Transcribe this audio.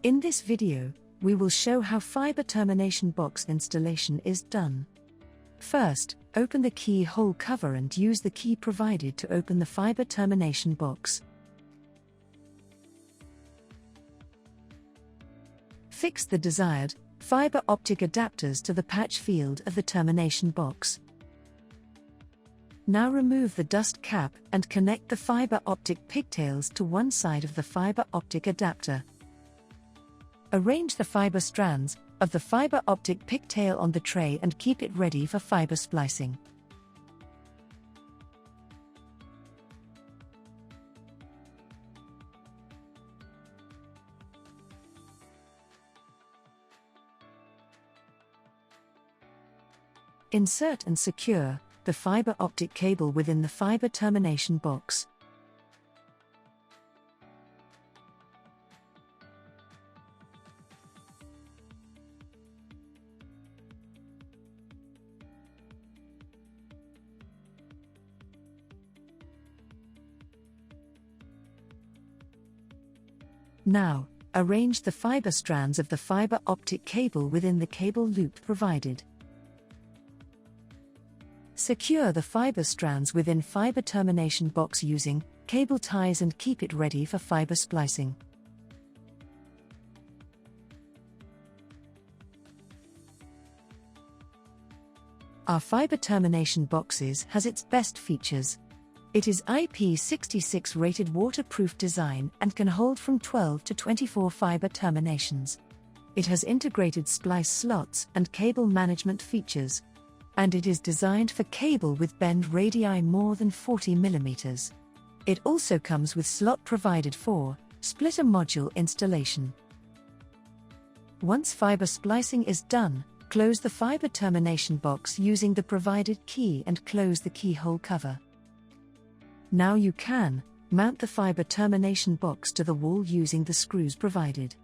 In this video, we will show how fiber termination box installation is done. First, open the keyhole cover and use the key provided to open the fiber termination box. Fix the desired fiber optic adapters to the patch field of the termination box. Now remove the dust cap and connect the fiber optic pigtails to one side of the fiber optic adapter. Arrange the fiber strands of the fiber optic pigtail on the tray and keep it ready for fiber splicing. Insert and secure the fiber optic cable within the fiber termination box. Now, arrange the fiber strands of the fiber optic cable within the cable loop provided. Secure the fiber strands within fiber termination box using cable ties and keep it ready for fiber splicing. Our fiber termination boxes has its best features. It is IP66 rated waterproof design and can hold from 12 to 24 fiber terminations. It has integrated splice slots and cable management features. And it is designed for cable with bend radii more than 40 mm. It also comes with slot provided for splitter module installation. Once fiber splicing is done, close the fiber termination box using the provided key and close the keyhole cover. Now you can mount the fiber termination box to the wall using the screws provided.